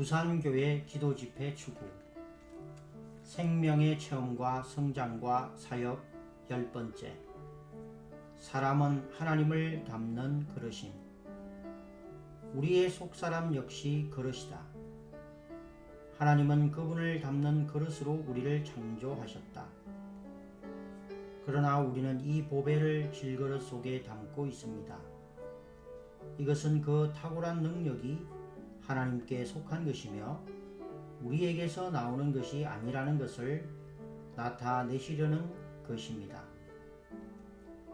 부산교회 기도집회 추구 생명의 체험과 성장과 사역 10번째 사람은 하나님을 담는 그릇임. 우리의 속사람 역시 그릇이다. 하나님은 그분을 담는 그릇으로 우리를 창조하셨다. 그러나 우리는 이 보배를 질그릇 속에 담고 있습니다. 이것은 그 탁월한 능력이 하나님께 속한 것이며 우리에게서 나오는 것이 아니라는 것을 나타내시려는 것입니다.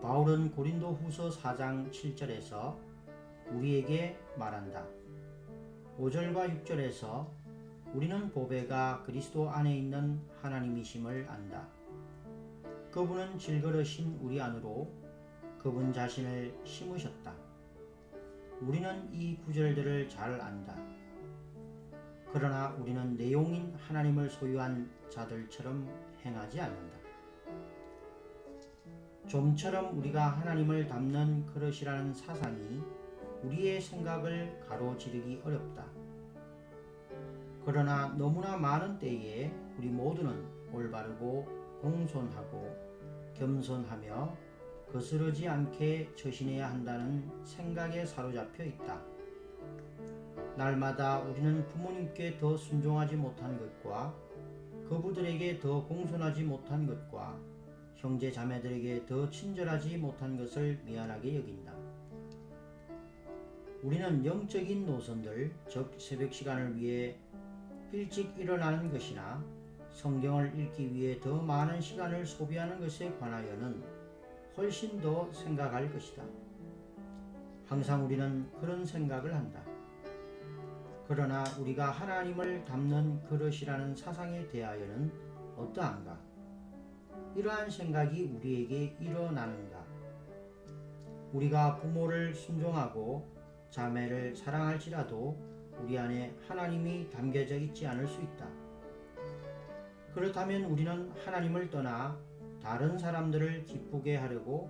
바울은 고린도 후서 4장 7절에서 우리에게 말한다. 5절과 6절에서 우리는 보배가 그리스도 안에 있는 하나님이심을 안다. 그분은 질그릇인 우리 안으로 그분 자신을 심으셨다. 우리는 이 구절들을 잘 안다. 그러나 우리는 내용인 하나님을 소유한 자들처럼 행하지 않는다. 좀처럼 우리가 하나님을 담는 그릇이라는 사상이 우리의 생각을 가로지르기 어렵다. 그러나 너무나 많은 때에 우리 모두는 올바르고 공손하고 겸손하며 거스르지 않게 처신해야 한다는 생각에 사로잡혀 있다. 날마다 우리는 부모님께 더 순종하지 못한 것과 그부들에게 더 공손하지 못한 것과 형제 자매들에게 더 친절하지 못한 것을 미안하게 여긴다. 우리는 영적인 노선들, 즉 새벽 시간을 위해 일찍 일어나는 것이나 성경을 읽기 위해 더 많은 시간을 소비하는 것에 관하여는 훨씬 더 생각할 것이다. 항상 우리는 그런 생각을 한다. 그러나 우리가 하나님을 담는 그릇이라는 사상에 대하여는 어떠한가? 이러한 생각이 우리에게 일어나는가? 우리가 부모를 순종하고 자매를 사랑할지라도 우리 안에 하나님이 담겨져 있지 않을 수 있다. 그렇다면 우리는 하나님을 떠나 다른 사람들을 기쁘게 하려고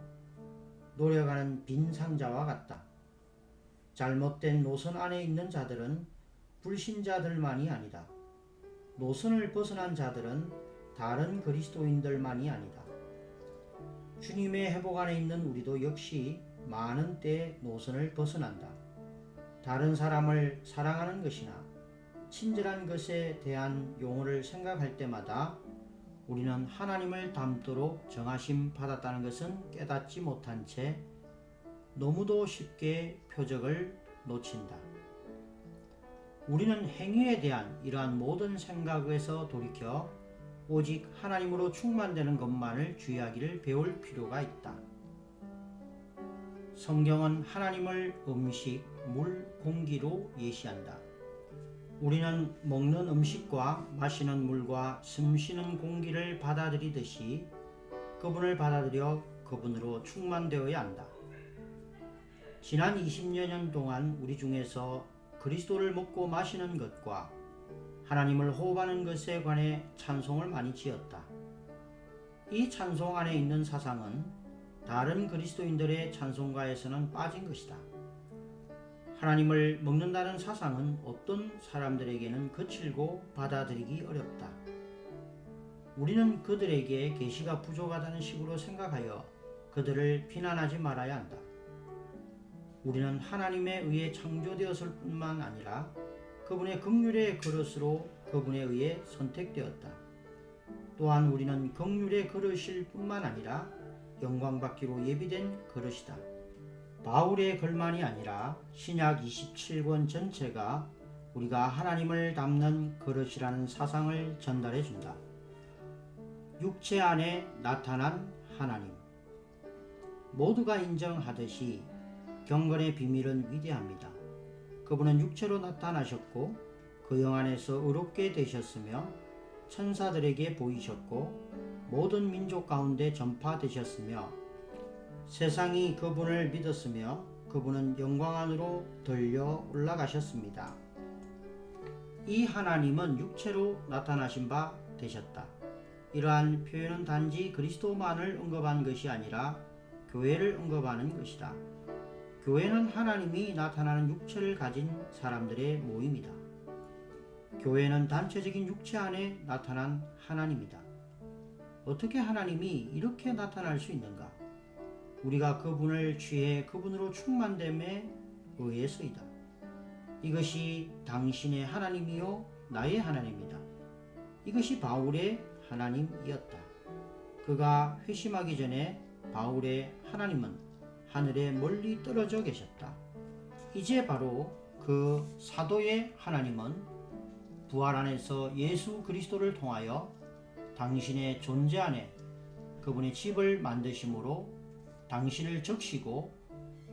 노력하는 빈 상자와 같다. 잘못된 노선 안에 있는 자들은 불신자들만이 아니다. 노선을 벗어난 자들은 다른 그리스도인들만이 아니다. 주님의 회복 안에 있는 우리도 역시 많은 때 노선을 벗어난다. 다른 사람을 사랑하는 것이나 친절한 것에 대한 용어를 생각할 때마다 우리는 하나님을 담도록 정하심 받았다는 것은 깨닫지 못한 채 너무도 쉽게 표적을 놓친다. 우리는 행위에 대한 이러한 모든 생각에서 돌이켜 오직 하나님으로 충만되는 것만을 주의하기를 배울 필요가 있다. 성경은 하나님을 음식, 물, 공기로 예시한다. 우리는 먹는 음식과 마시는 물과 숨쉬는 공기를 받아들이듯이 그분을 받아들여 그분으로 충만되어야 한다. 지난 20여 년 동안 우리 중에서 그리스도를 먹고 마시는 것과 하나님을 호흡하는 것에 관해 찬송을 많이 지었다. 이 찬송 안에 있는 사상은 다른 그리스도인들의 찬송가에서는 빠진 것이다. 하나님을 먹는다는 사상은 어떤 사람들에게는 거칠고 받아들이기 어렵다. 우리는 그들에게 계시가 부족하다는 식으로 생각하여 그들을 비난하지 말아야 한다. 우리는 하나님에 의해 창조되었을 뿐만 아니라 그분의 긍휼의 그릇으로 그분에 의해 선택되었다. 또한 우리는 긍휼의 그릇일 뿐만 아니라 영광받기로 예비된 그릇이다. 바울의 글만이 아니라 신약 27권 전체가 우리가 하나님을 담는 그릇이라는 사상을 전달해 준다. 육체 안에 나타난 하나님. 모두가 인정하듯이 경건의 비밀은 위대합니다. 그분은 육체로 나타나셨고 그 영 안에서 의롭게 되셨으며 천사들에게 보이셨고 모든 민족 가운데 전파되셨으며 세상이 그분을 믿었으며 그분은 영광 안으로 들려 올라가셨습니다. 이 하나님은 육체로 나타나신 바 되셨다. 이러한 표현은 단지 그리스도만을 언급한 것이 아니라 교회를 언급하는 것이다. 교회는 하나님이 나타나는 육체를 가진 사람들의 모임이다. 교회는 단체적인 육체 안에 나타난 하나님이다. 어떻게 하나님이 이렇게 나타날 수 있는가? 우리가 그분을 취해 그분으로 충만됨에 의해서이다. 이것이 당신의 하나님이요 나의 하나님이다. 이것이 바울의 하나님이었다. 그가 회심하기 전에 바울의 하나님은 하늘에 멀리 떨어져 계셨다. 이제 바로 그 사도의 하나님은 부활 안에서 예수 그리스도를 통하여 당신의 존재 안에 그분의 집을 만드심으로 당신을 적시고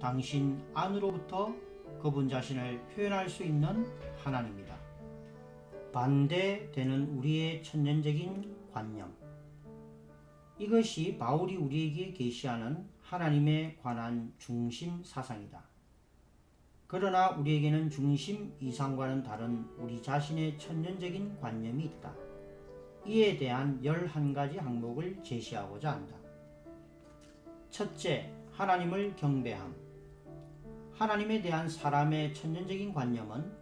당신 안으로부터 그분 자신을 표현할 수 있는 하나님이다. 반대되는 우리의 천년적인 관념. 이것이 바울이 우리에게 계시하는 하나님에 관한 중심 사상이다. 그러나 우리에게는 중심 이상과는 다른 우리 자신의 천년적인 관념이 있다. 이에 대한 11가지 항목을 제시하고자 한다. 첫째, 하나님을 경배함. 하나님에 대한 사람의 천년적인 관념은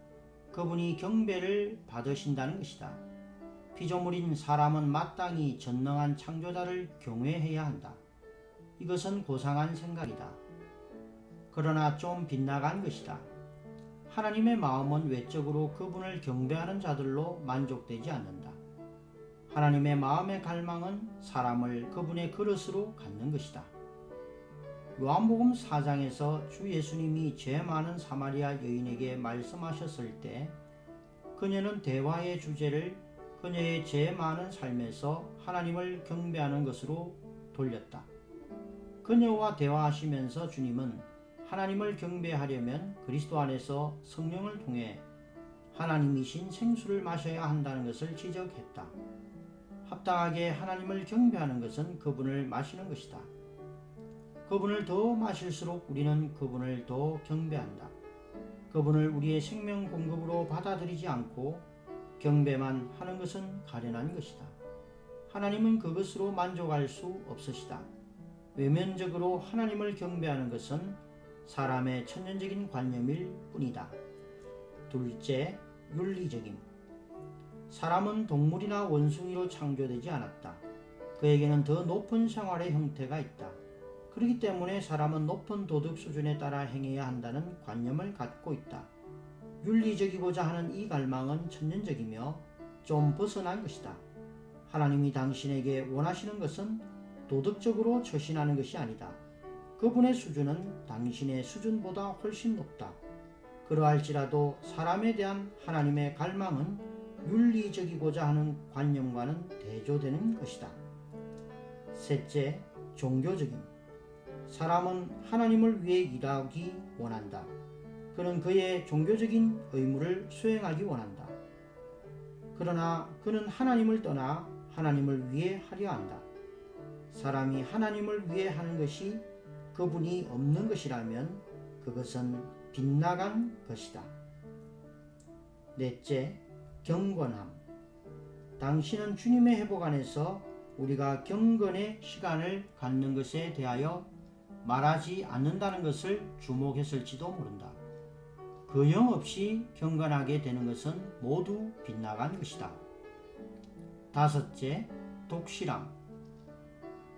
그분이 경배를 받으신다는 것이다. 피조물인 사람은 마땅히 전능한 창조자를 경외해야 한다. 이것은 고상한 생각이다. 그러나 좀 빗나간 것이다. 하나님의 마음은 외적으로 그분을 경배하는 자들로 만족되지 않는다. 하나님의 마음의 갈망은 사람을 그분의 그릇으로 갖는 것이다. 요한복음 4장에서 주 예수님이 죄 많은 사마리아 여인에게 말씀하셨을 때 그녀는 대화의 주제를 그녀의 죄 많은 삶에서 하나님을 경배하는 것으로 돌렸다. 그녀와 대화하시면서 주님은 하나님을 경배하려면 그리스도 안에서 성령을 통해 하나님이신 생수를 마셔야 한다는 것을 지적했다. 합당하게 하나님을 경배하는 것은 그분을 마시는 것이다. 그분을 더 마실수록 우리는 그분을 더 경배한다. 그분을 우리의 생명 공급으로 받아들이지 않고 경배만 하는 것은 가련한 것이다. 하나님은 그것으로 만족할 수 없으시다. 외면적으로 하나님을 경배하는 것은 사람의 천년적인 관념일 뿐이다. 둘째, 윤리적임. 사람은 동물이나 원숭이로 창조되지 않았다. 그에게는 더 높은 생활의 형태가 있다. 그렇기 때문에 사람은 높은 도덕 수준에 따라 행해야 한다는 관념을 갖고 있다. 윤리적이고자 하는 이 갈망은 천년적이며 좀 벗어난 것이다. 하나님이 당신에게 원하시는 것은 도덕적으로 처신하는 것이 아니다. 그분의 수준은 당신의 수준보다 훨씬 높다. 그러할지라도 사람에 대한 하나님의 갈망은 윤리적이고자 하는 관념과는 대조되는 것이다. 셋째, 종교적임. 사람은 하나님을 위해 일하기 원한다. 그는 그의 종교적인 의무를 수행하기 원한다. 그러나 그는 하나님을 떠나 하나님을 위해 하려 한다. 사람이 하나님을 위해 하는 것이 그분이 없는 것이라면 그것은 빗나간 것이다. 넷째, 경건함. 당신은 주님의 회복 안에서 우리가 경건의 시간을 갖는 것에 대하여 말하지 않는다는 것을 주목했을지도 모른다. 그 영없이 경건하게 되는 것은 모두 빗나간 것이다. 다섯째, 독실함.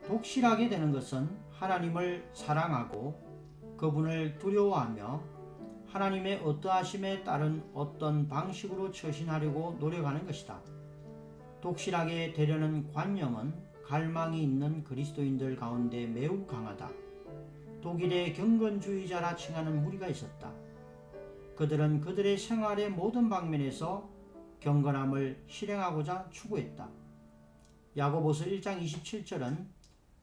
독실하게 되는 것은 하나님을 사랑하고 그분을 두려워하며 하나님의 어떠하심에 따른 어떤 방식으로 처신하려고 노력하는 것이다. 독실하게 되려는 관념은 갈망이 있는 그리스도인들 가운데 매우 강하다. 독일의 경건주의자라 칭하는 무리가 있었다. 그들은 그들의 생활의 모든 방면에서 경건함을 실행하고자 추구했다. 야고보서 1장 27절은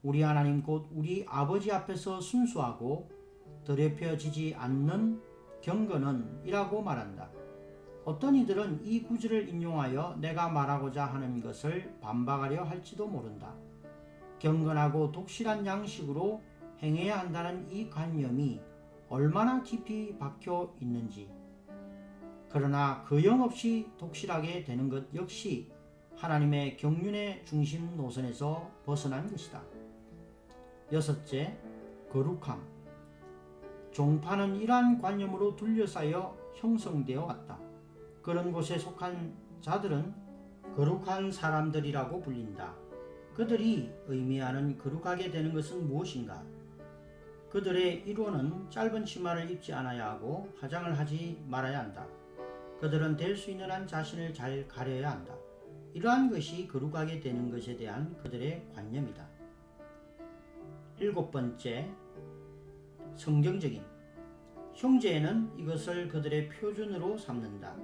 우리 하나님 곧 우리 아버지 앞에서 순수하고 더럽혀지지 않는 경건은 이라고 말한다. 어떤 이들은 이 구절을 인용하여 내가 말하고자 하는 것을 반박하려 할지도 모른다. 경건하고 독실한 양식으로 행해야 한다는 이 관념이 얼마나 깊이 박혀 있는지. 그러나 그 영없이 독실하게 되는 것 역시 하나님의 경륜의 중심 노선에서 벗어난 것이다. 여섯째, 거룩함. 종파는 이러한 관념으로 둘러싸여 형성되어 왔다. 그런 곳에 속한 자들은 거룩한 사람들이라고 불린다. 그들이 의미하는 거룩하게 되는 것은 무엇인가? 그들의 일원은 짧은 치마를 입지 않아야 하고 화장을 하지 말아야 한다. 그들은 될 수 있는 한 자신을 잘 가려야 한다. 이러한 것이 거룩하게 되는 것에 대한 그들의 관념이다. 7번째, 성경적인. 형제는 이것을 그들의 표준으로 삼는다.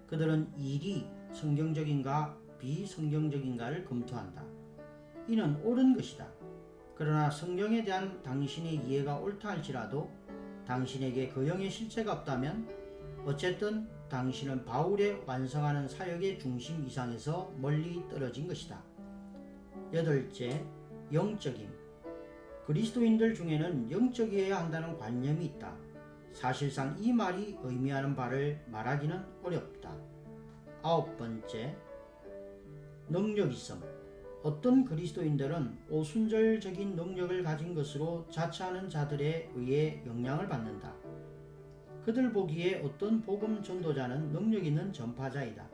그들은 일이 성경적인가 비성경적인가를 검토한다. 이는 옳은 것이다. 그러나 성경에 대한 당신의 이해가 옳다 할지라도 당신에게 그 영의 실체가 없다면 어쨌든 당신은 바울의 완성하는 사역의 중심 이상에서 멀리 떨어진 것이다. 8째, 영적임. 그리스도인들 중에는 영적이어야 한다는 관념이 있다. 사실상 이 말이 의미하는 바를 말하기는 어렵다. 9번째, 능력있음. 어떤 그리스도인들은 오순절적인 능력을 가진 것으로 자처하는 자들에 의해 영향을 받는다. 그들 보기에 어떤 복음 전도자는 능력 있는 전파자이다.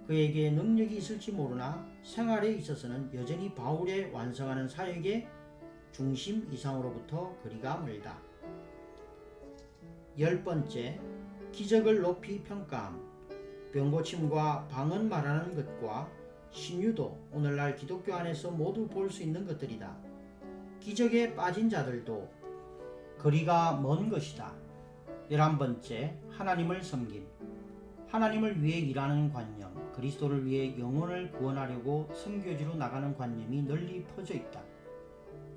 그에게 능력이 있을지 모르나 생활에 있어서는 여전히 바울의 완성하는 사역의 중심 이상으로부터 거리가 멀다. 10번째, 기적을 높이 평가함. 병고침과 방언 말하는 것과 신유도 오늘날 기독교 안에서 모두 볼 수 있는 것들이다. 기적에 빠진 자들도 거리가 먼 것이다. 11번째, 하나님을 섬김. 하나님을 위해 일하는 관념, 그리스도를 위해 영혼을 구원하려고 선교지로 나가는 관념이 널리 퍼져 있다.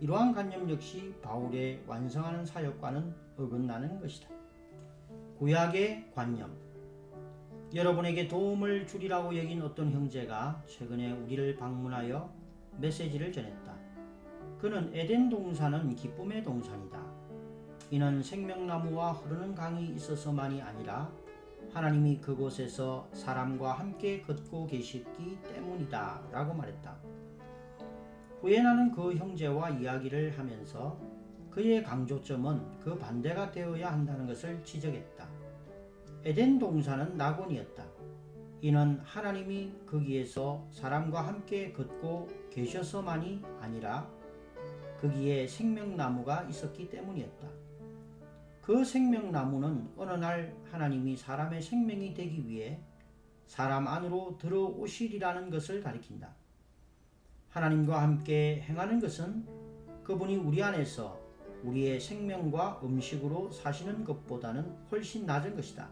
이러한 관념 역시 바울의 완성하는 사역과는 어긋나는 것이다. 구약의 관념. 여러분에게 도움을 주리라고 여긴 어떤 형제가 최근에 우리를 방문하여 메시지를 전했다. 그는 에덴 동산은 기쁨의 동산이다. 이는 생명나무와 흐르는 강이 있어서만이 아니라 하나님이 그곳에서 사람과 함께 걷고 계셨기 때문이다 라고 말했다. 후에 나는 그 형제와 이야기를 하면서 그의 강조점은 그 반대가 되어야 한다는 것을 지적했다. 에덴 동산은 낙원이었다. 이는 하나님이 거기에서 사람과 함께 걷고 계셔서만이 아니라 거기에 생명나무가 있었기 때문이었다. 그 생명나무는 어느 날 하나님이 사람의 생명이 되기 위해 사람 안으로 들어오시리라는 것을 가리킨다. 하나님과 함께 행하는 것은 그분이 우리 안에서 우리의 생명과 음식으로 사시는 것보다는 훨씬 낮은 것이다.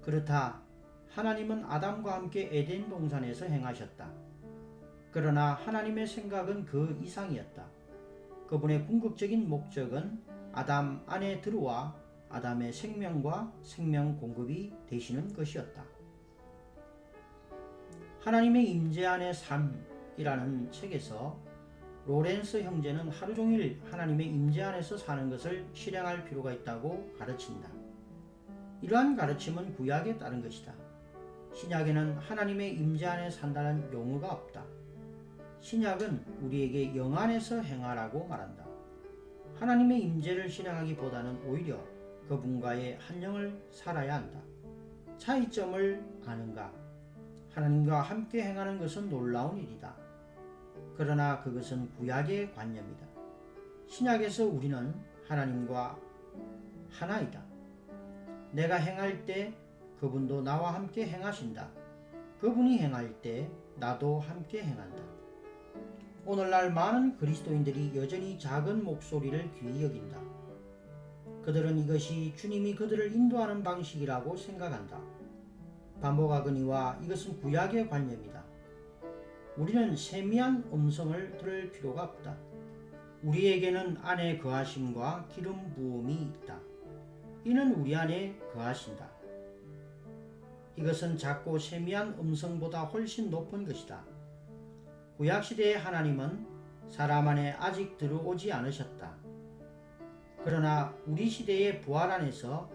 그렇다. 하나님은 아담과 함께 에덴 동산에서 행하셨다. 그러나 하나님의 생각은 그 이상이었다. 그분의 궁극적인 목적은 아담 안에 들어와 아담의 생명과 생명 공급이 되시는 것이었다. 하나님의 임재 안의 삶이라는 책에서 로렌스 형제는 하루 종일 하나님의 임재 안에서 사는 것을 실행할 필요가 있다고 가르친다. 이러한 가르침은 구약에 따른 것이다. 신약에는 하나님의 임재 안에 산다는 용어가 없다. 신약은 우리에게 영 안에서 행하라고 말한다. 하나님의 임재를 실행하기보다는 오히려 그분과의 한영을 살아야 한다. 차이점을 아는가? 하나님과 함께 행하는 것은 놀라운 일이다. 그러나 그것은 구약의 관념이다. 신약에서 우리는 하나님과 하나이다. 내가 행할 때 그분도 나와 함께 행하신다. 그분이 행할 때 나도 함께 행한다. 오늘날 많은 그리스도인들이 여전히 작은 목소리를 귀히 여긴다. 그들은 이것이 주님이 그들을 인도하는 방식이라고 생각한다. 반복하거니와 이것은 구약의 관념이다. 우리는 세미한 음성을 들을 필요가 없다. 우리에게는 안에 거하심과 기름 부음이 있다. 이는 우리 안에 거하신다. 이것은 작고 세미한 음성보다 훨씬 높은 것이다. 구약시대의 하나님은 사람 안에 아직 들어오지 않으셨다. 그러나 우리 시대의 부활 안에서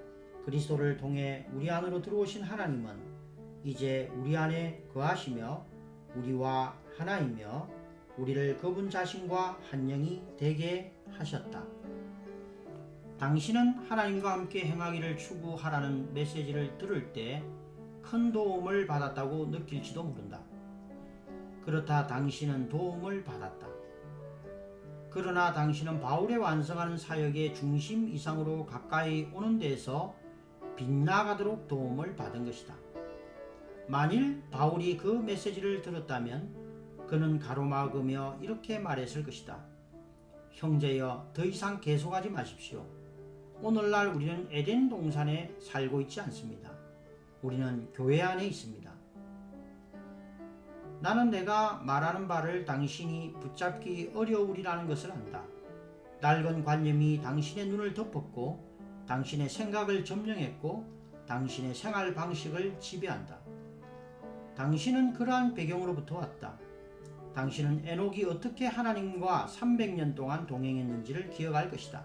그리스도를 통해 우리 안으로 들어오신 하나님은 이제 우리 안에 거하시며 우리와 하나이며 우리를 그분 자신과 한 영이 되게 하셨다. 당신은 하나님과 함께 행하기를 추구하라는 메시지를 들을 때 큰 도움을 받았다고 느낄지도 모른다. 그렇다 당신은 도움을 받았다. 그러나 당신은 바울의 완성하는 사역의 중심 이상으로 가까이 오는 데에서 빗나가도록 도움을 받은 것이다. 만일 바울이 그 메시지를 들었다면 그는 가로막으며 이렇게 말했을 것이다. 형제여, 더 이상 계속하지 마십시오. 오늘날 우리는 에덴 동산에 살고 있지 않습니다. 우리는 교회 안에 있습니다. 나는 내가 말하는 바를 당신이 붙잡기 어려우리라는 것을 안다. 낡은 관념이 당신의 눈을 덮었고 당신의 생각을 점령했고 당신의 생활 방식을 지배한다. 당신은 그러한 배경으로부터 왔다. 당신은 에녹이 어떻게 하나님과 300년 동안 동행했는지를 기억할 것이다.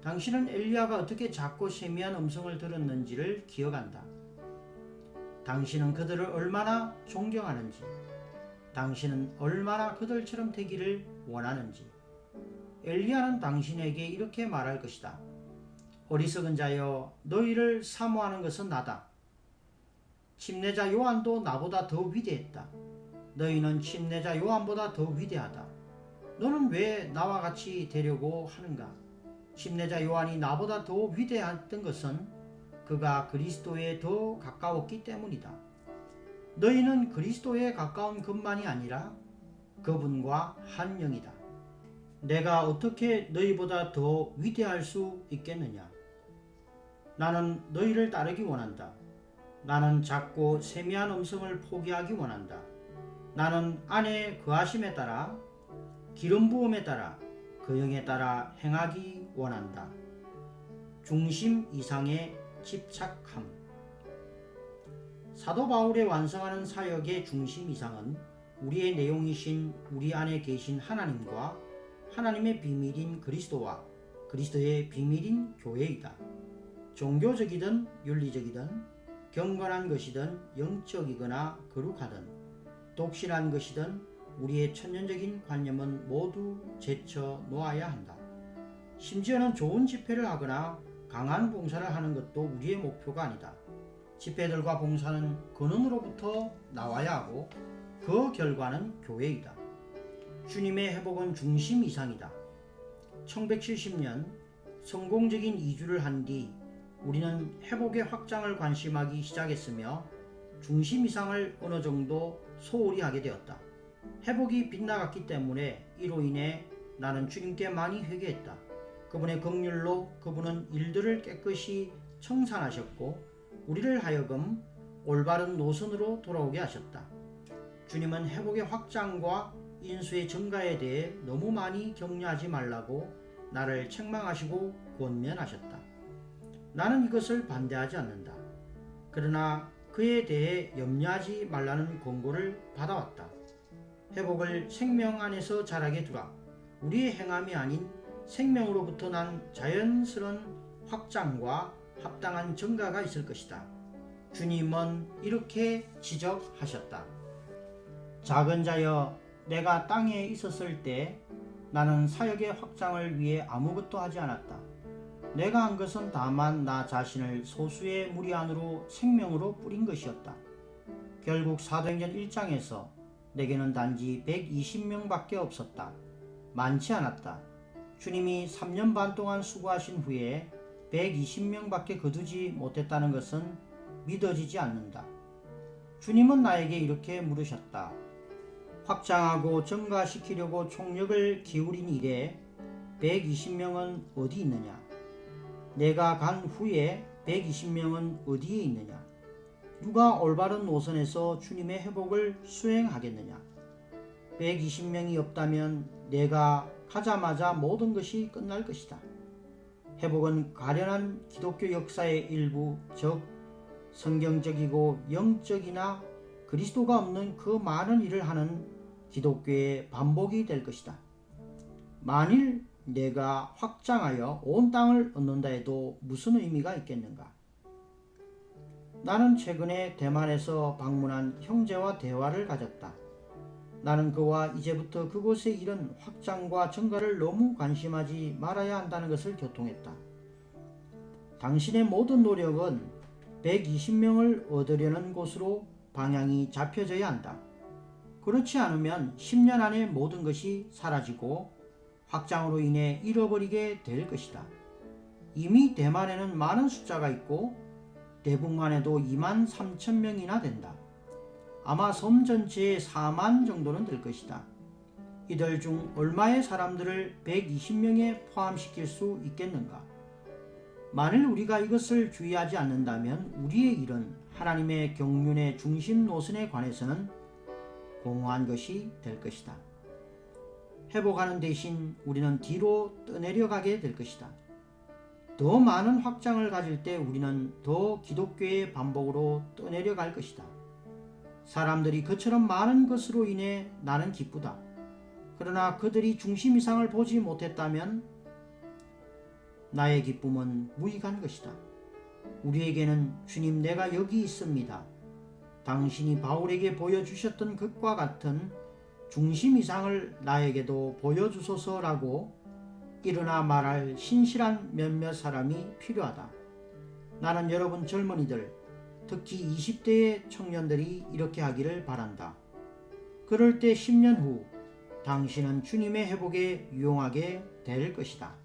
당신은 엘리야가 어떻게 작고 세미한 음성을 들었는지를 기억한다. 당신은 그들을 얼마나 존경하는지, 당신은 얼마나 그들처럼 되기를 원하는지. 엘리야는 당신에게 이렇게 말할 것이다. 어리석은 자여, 너희를 사모하는 것은 나다. 침례자 요한도 나보다 더 위대했다. 너희는 침례자 요한보다 더 위대하다. 너는 왜 나와 같이 되려고 하는가? 침례자 요한이 나보다 더 위대했던 것은 그가 그리스도에 더 가까웠기 때문이다. 너희는 그리스도에 가까운 것만이 아니라 그분과 한 영이다. 내가 어떻게 너희보다 더 위대할 수 있겠느냐? 나는 너희를 따르기 원한다. 나는 작고 세미한 음성을 포기하기 원한다. 나는 안에 거하심에 따라, 기름 부음에 따라, 그 영에 따라 행하기 원한다. 중심 이상의 집착함. 사도 바울의 완성하는 사역의 중심 이상은 우리의 내용이신 우리 안에 계신 하나님과 하나님의 비밀인 그리스도와 그리스도의 비밀인 교회이다. 종교적이든 윤리적이든 경건한 것이든 영적이거나 거룩하든 독실한 것이든 우리의 천연적인 관념은 모두 제쳐 놓아야 한다. 심지어는 좋은 집회를 하거나 강한 봉사를 하는 것도 우리의 목표가 아니다. 집회들과 봉사는 근원으로부터 나와야 하고 그 결과는 교회이다. 주님의 회복은 중심 이상이다. 1970년 성공적인 이주를 한 뒤 우리는 회복의 확장을 관심하기 시작했으며 중심 이상을 어느 정도 소홀히 하게 되었다. 회복이 빗나갔기 때문에 이로 인해 나는 주님께 많이 회개했다. 그분의 긍휼로 그분은 일들을 깨끗이 청산하셨고 우리를 하여금 올바른 노선으로 돌아오게 하셨다. 주님은 회복의 확장과 인수의 증가에 대해 너무 많이 격려하지 말라고 나를 책망하시고 권면하셨다. 나는 이것을 반대하지 않는다. 그러나 그에 대해 염려하지 말라는 권고를 받아왔다. 회복을 생명 안에서 자라게 두라. 우리의 행함이 아닌 생명으로부터 난 자연스러운 확장과 합당한 증가가 있을 것이다. 주님은 이렇게 지적하셨다. 작은 자여, 내가 땅에 있었을 때 나는 사역의 확장을 위해 아무것도 하지 않았다. 내가 한 것은 다만 나 자신을 소수의 무리 안으로 생명으로 뿌린 것이었다. 결국 사도행전 1장에서 내게는 단지 120명밖에 없었다. 많지 않았다. 주님이 3년 반 동안 수고하신 후에 120명밖에 거두지 못했다는 것은 믿어지지 않는다. 주님은 나에게 이렇게 물으셨다. 확장하고 증가시키려고 총력을 기울인 일에 120명은 어디 있느냐? 내가 간 후에 120명은 어디에 있느냐? 누가 올바른 노선에서 주님의 회복을 수행하겠느냐? 120명이 없다면 내가 가자마자 모든 것이 끝날 것이다. 회복은 가련한 기독교 역사의 일부, 즉 성경적이고 영적이나 그리스도가 없는 그 많은 일을 하는 기독교의 반복이 될 것이다. 만일 내가 확장하여 온 땅을 얻는다 해도 무슨 의미가 있겠는가? 나는 최근에 대만에서 방문한 형제와 대화를 가졌다. 나는 그와 이제부터 그곳의 일은 확장과 증가를 너무 관심하지 말아야 한다는 것을 교통했다. 당신의 모든 노력은 120명을 얻으려는 곳으로 방향이 잡혀져야 한다. 그렇지 않으면 10년 안에 모든 것이 사라지고 확장으로 인해 잃어버리게 될 것이다. 이미 대만에는 많은 숫자가 있고 대북만 해도 2만 3천 명이나 된다. 아마 섬 전체의 4만 정도는 될 것이다. 이들 중 얼마의 사람들을 120명에 포함시킬 수 있겠는가? 만일 우리가 이것을 주의하지 않는다면 우리의 일은 하나님의 경륜의 중심 노선에 관해서는 공허한 것이 될 것이다. 회복하는 대신 우리는 뒤로 떠내려가게 될 것이다. 더 많은 확장을 가질 때 우리는 더 기독교의 반복으로 떠내려갈 것이다. 사람들이 그처럼 많은 것으로 인해 나는 기쁘다. 그러나 그들이 중심 이상을 보지 못했다면 나의 기쁨은 무익한 것이다. 우리에게는 주님 내가 여기 있습니다. 당신이 바울에게 보여주셨던 것과 같은 중심 이상을 나에게도 보여주소서라고 일어나 말할 신실한 몇몇 사람이 필요하다. 나는 여러분 젊은이들, 특히 20대의 청년들이 이렇게 하기를 바란다. 그럴 때 10년 후 당신은 주님의 회복에 유용하게 될 것이다.